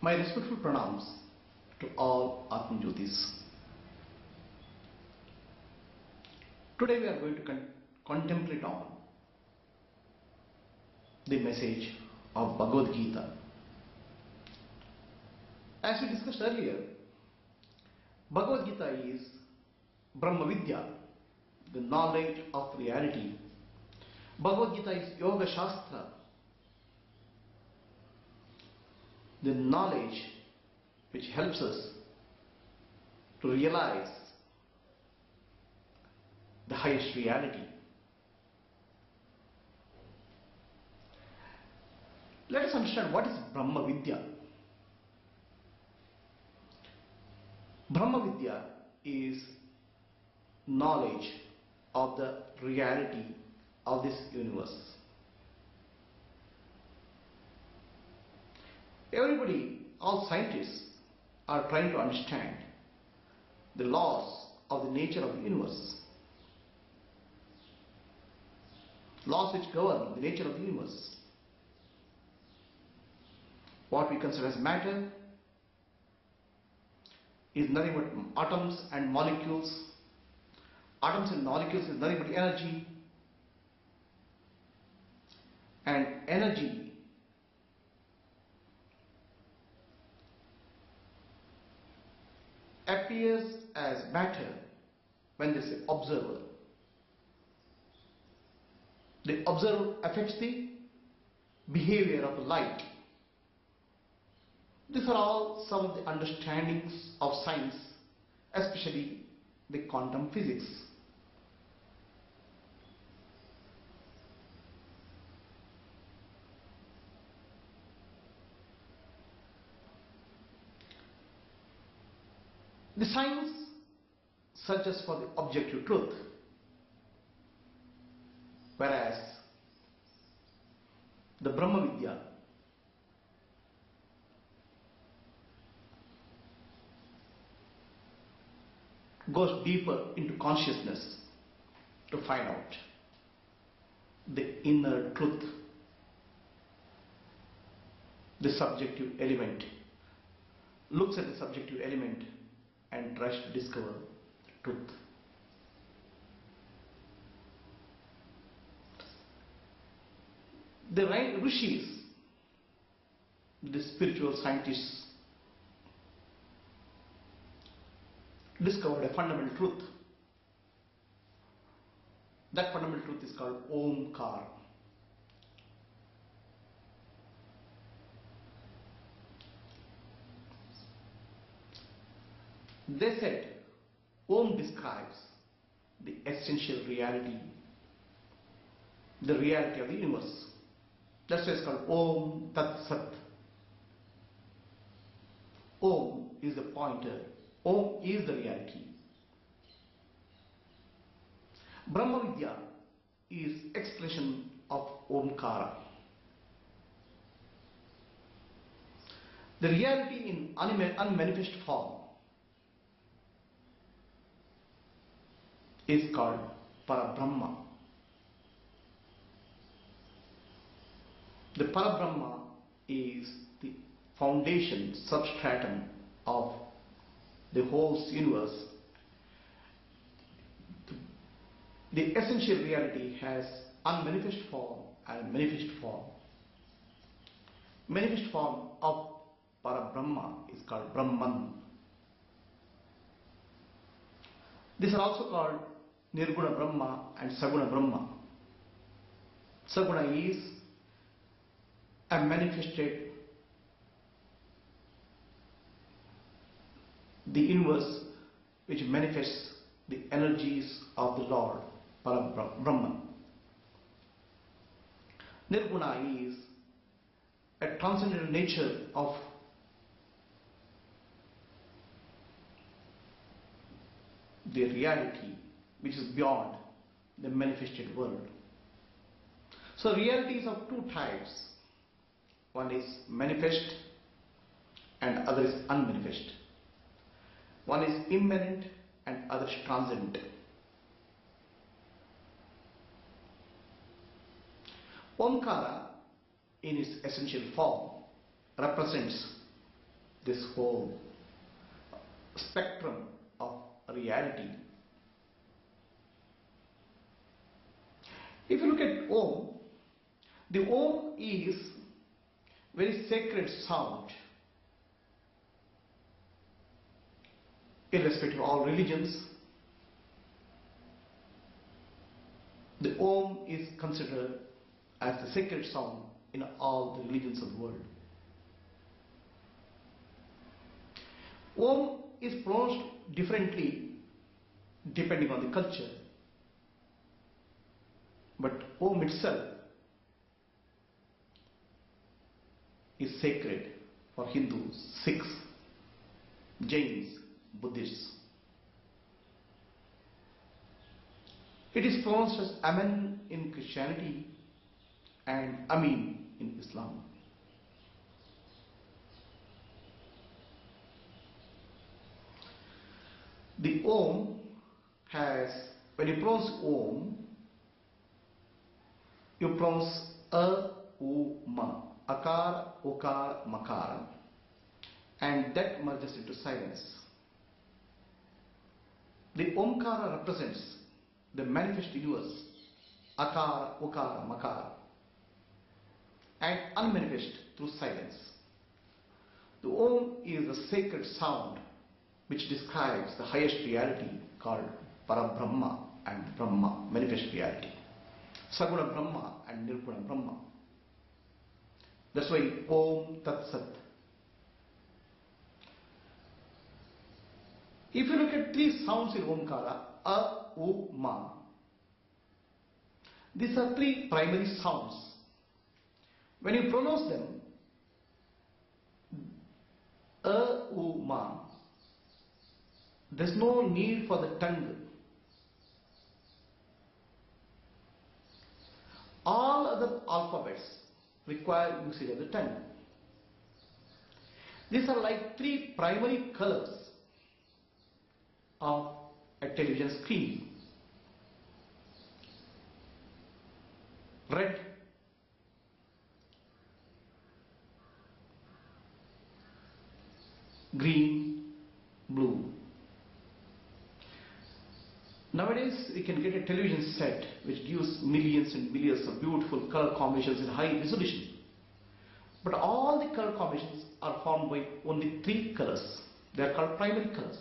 My respectful pranams to all Atmajyotis. Today we are going to contemplate on the message of Bhagavad Gita. As we discussed earlier, Bhagavad Gita is Brahma Vidya, the knowledge of reality. Bhagavad Gita is Yoga Shastra, the knowledge which helps us to realize the highest reality. Let us understand what is Brahma Vidya. Brahma Vidya is knowledge of the reality of this universe. Everybody, all scientists are trying to understand the laws of the nature of the universe. Laws which govern the nature of the universe. What we consider as matter is nothing but atoms and molecules. Atoms and molecules is nothing but energy. And energy appears as matter when there is an observer. The observer affects the behavior of light. These are all some of the understandings of science, especially the quantum physics. The science searches for the objective truth, whereas the Brahma Vidya goes deeper into consciousness to find out the inner truth, the subjective element, looks at the subjective element and tries to discover the truth. The rishis, the spiritual scientists, discovered a fundamental truth. That fundamental truth is called Omkar. They said Om describes the essential reality, the reality of the universe. That's why it's called Om Tat Sat. Om is the pointer. Om is the reality. Brahma Vidya is expression of Omkara. The reality in unmanifest form is called Parabrahma. The Parabrahma is the foundation, substratum of the whole universe. The essential reality has unmanifest form and manifest form. Manifest form of Parabrahma is called Brahman. These are also called Nirguna Brahma and Saguna Brahma. Saguna is a manifested, the universe which manifests the energies of the Lord, Brahman. Nirguna is a transcendental nature of the reality which is beyond the manifested world. So reality is of two types. One is manifest and other is unmanifest. One is immanent and other is transcendent. Omkara in its essential form represents this whole spectrum of reality. If you look at Om, the Om is very sacred sound, irrespective of all religions. The Om is considered as the sacred sound in all the religions of the world. Om is pronounced differently depending on the culture, but Om itself is sacred for Hindus, Sikhs, Jains, Buddhists. It is pronounced as Amen in Christianity and Amin in Islam. The Om has, when you pronounce Om, you pronounce A, U, Ma, Akar, Ukar, Makar, and that merges into silence. The Omkara represents the manifest universe, Akara, Ukara, Makara, and unmanifest through silence. The Om is a sacred sound which describes the highest reality called Parabrahma and Brahma, manifest reality. Saguna Brahma and Nirguna Brahma. That's why Om Tat Sat. If you look at three sounds in Omkara, A, U, Ma, these are three primary sounds. When you pronounce them, A, U, Ma, there's no need for the tongue. All other alphabets require usage of the tongue. These are like three primary colors of a television screen. Red, green, blue. Nowadays we can get a television set which gives millions and millions of beautiful color combinations in high resolution. But all the color combinations are formed by only three colors. They are called primary colors.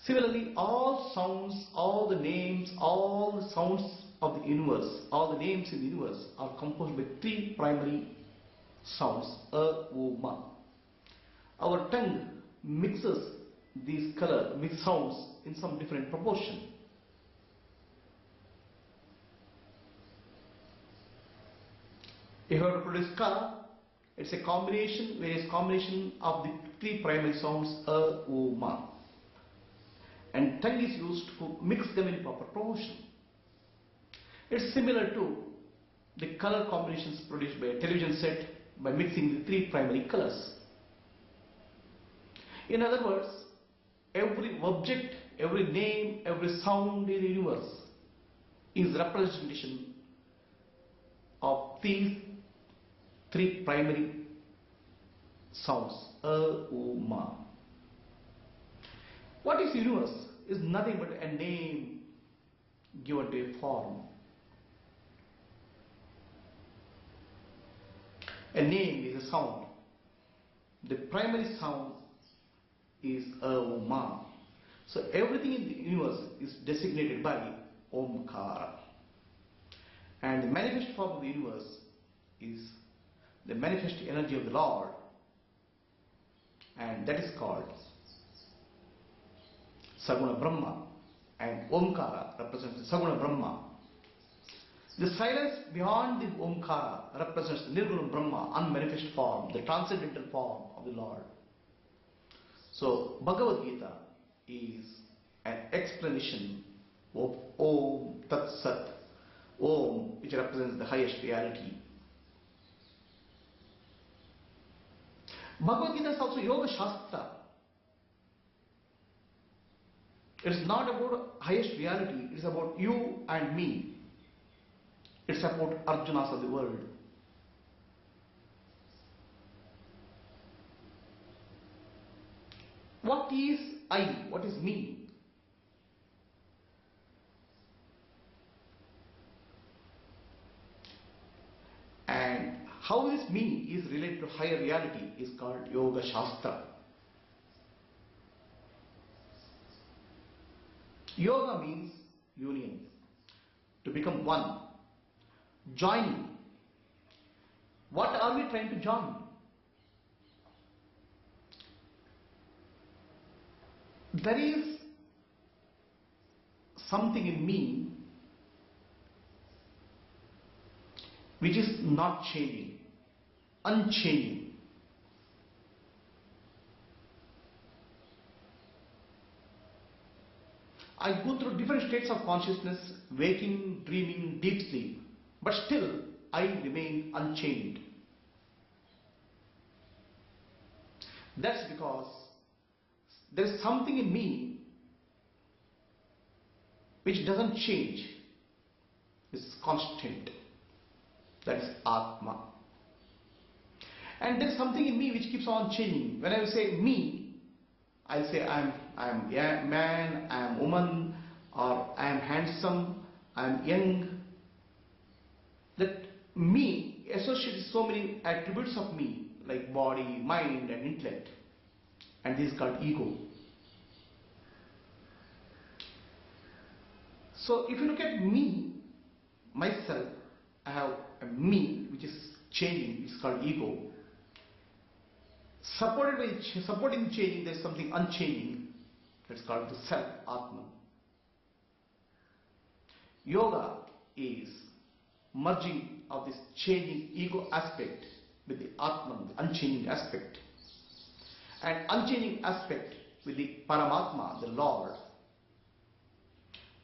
Similarly, all sounds, all the names, all the sounds of the universe, all the names in the universe are composed by three primary sounds, A, U, Ma. Our tongue mixes these mixed sounds in some different proportion. If you have to produce ka, it's a combination, various combination of the three primary sounds A, U, Ma. And tongue is used to mix them in proper proportion. It's similar to the color combinations produced by a television set by mixing the three primary colors. In other words, every object, every name, every sound in the universe is representation of these three primary sounds, A, U, Ma. What is universe? Is nothing but a name given to a form. A name is a sound. The primary sound is A, U, Ma. So everything in the universe is designated by Omkara. And the manifest form of the universe is the manifest energy of the Lord, and that is called Saguna Brahma, and Omkara represents the Saguna Brahma. The silence beyond the Omkara represents the Nirguna Brahma, unmanifest form, the transcendental form of the Lord. So Bhagavad Gita is an explanation of Om Tat Sat, Om, which represents the highest reality. Bhagavad Gita is also Yoga Shastra. It is not about highest reality, it is about you and me. It's about Arjunas of the world. what is I? What is me? And how this me is related to higher reality is called Yoga Shastra. Yoga means union, to become one, joining. What are we trying to join? There is something in me which is not changing, unchanging. I go through different states of consciousness, waking, dreaming, deep sleep, but still I remain unchanged. That's because there is something in me which doesn't change, it's constant. That is Atma. And there is something in me which keeps on changing. When I say me, I'll say I am a man, I am woman, or I am handsome, I am young. That me associates so many attributes of me, like body, mind and intellect. And this is called ego. So if you look at me, myself, I have a me which is changing, which is called ego. Supporting changing, there is something unchanging, that's called the self, Atman. Yoga is merging of this changing ego aspect with the Atman, the unchanging aspect. And unchanging aspect with the Paramatma, the Lord.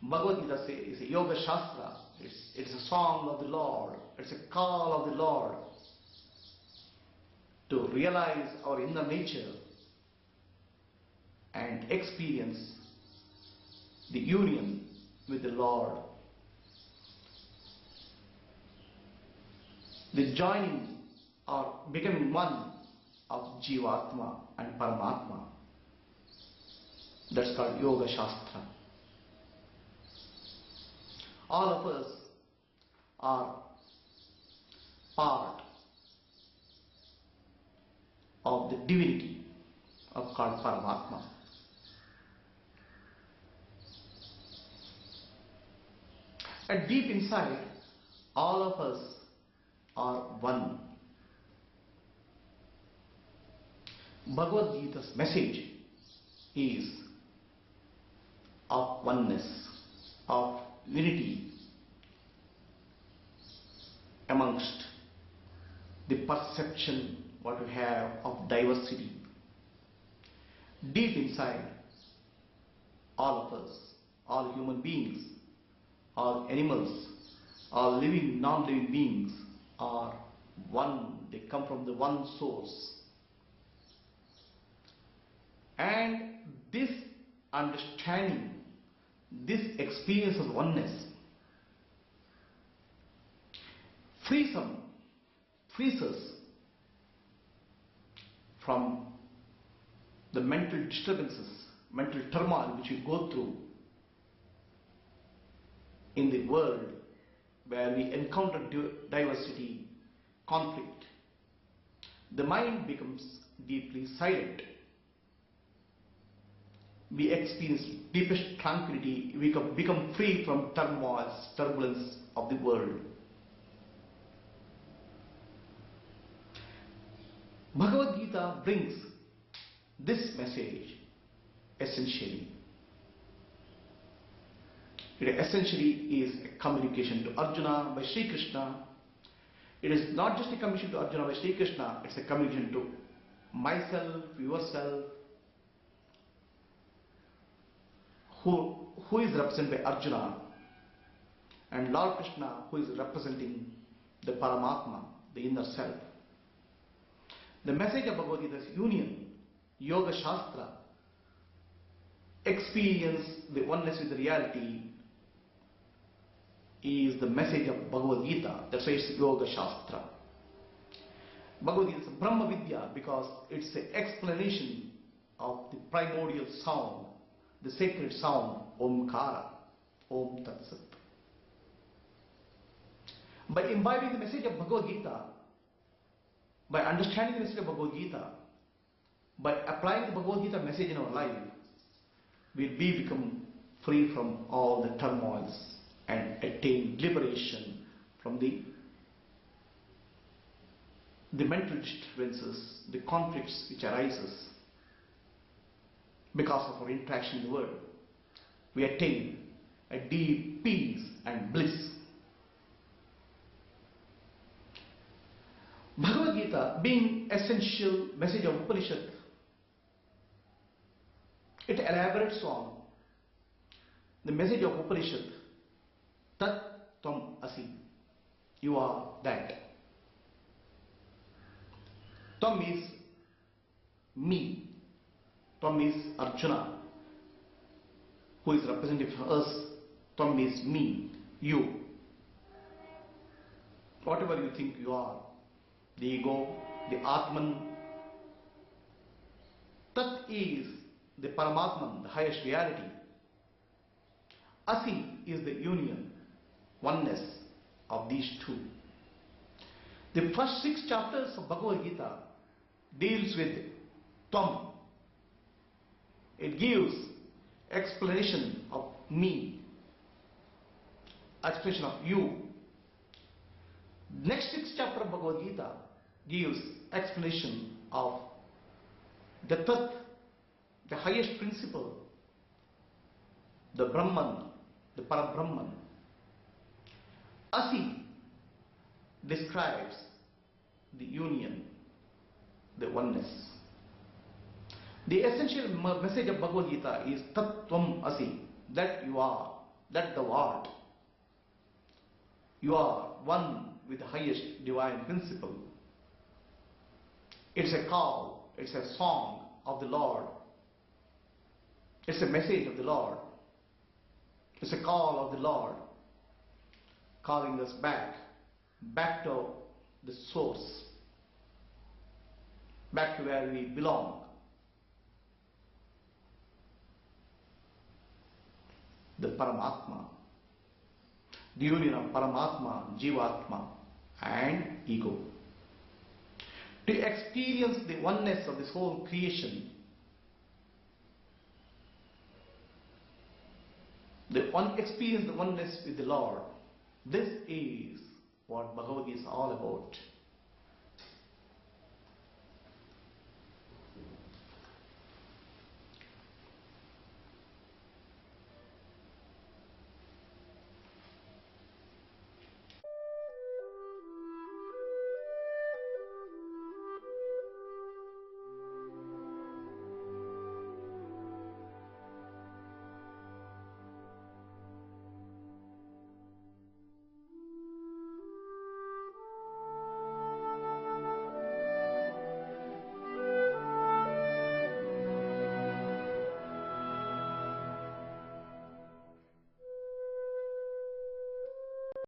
Bhagavad Gita says it's a Yoga Shastra. It's a song of the Lord. It's a call of the Lord to realize our inner nature and experience the union with the Lord. The joining or becoming one of Jivatma and Paramatma. That's called Yoga Shastra. All of us are part of the divinity of called Paramatma. And deep inside, all of us are one. Bhagavad Gita's message is of oneness, of unity amongst the perception what we have of diversity. Deep inside, all of us, all human beings, all animals, all living, non-living beings are one. They come from the one source. And this understanding, this experience of oneness frees us from the mental disturbances, mental turmoil which we go through in the world where we encounter diversity, conflict. The mind becomes deeply silent. We experience deepest tranquility. We become free from turmoil, turbulence of the world. Bhagavad Gita brings this message essentially. It essentially is a communication to Arjuna by Sri Krishna. It is not just a communication to Arjuna by Sri Krishna, it's a communication to myself, yourself, who is represented by Arjuna, and Lord Krishna, who is representing the Paramatma, the inner self. The message of Bhagavad Gita is union, Yoga Shastra, experience the oneness with the reality is the message of Bhagavad Gita. That's why it's Yoga Shastra. Bhagavad Gita is Brahma Vidya because it's an explanation of the primordial sound, the sacred sound, Omkara, Om Tat Sat. By imbibing the message of Bhagavad Gita, by understanding the message of Bhagavad Gita, by applying the Bhagavad Gita message in our life, we become free from all the turmoils and attain liberation from the mental disturbances, the conflicts which arises because of our interaction in the world. We attain a deep peace and bliss. Bhagavad Gita, being essential message of Upanishad, it elaborates on the message of Upanishad, Tat Tvam Asi, you are that. Tvam is me. Tvam is Arjuna, who is representative for us. Tvam is me, you. Whatever you think you are, the ego, the Atman, Tat is the Paramatman, the highest reality. Asi is the union, oneness of these two. The first 6 chapters of Bhagavad Gita deals with Tvam. It gives explanation of me, explanation of you. Next 6 chapter of Bhagavad Gita gives explanation of the Tat, the highest principle, the Brahman, the Parabrahman. Asi describes the union, the oneness. The essential message of Bhagavad Gita is Tat Tvam Asi, that you are, that thou art. You are one with the highest divine principle. It's a call, it's a song of the Lord. It's a message of the Lord. It's a call of the Lord, calling us back to the source, back to where we belong. The Paramatma, the union of Paramatma, Jivatma and ego. To experience the oneness of this whole creation, experience the oneness with the Lord. This is what Bhagavad Gita is all about.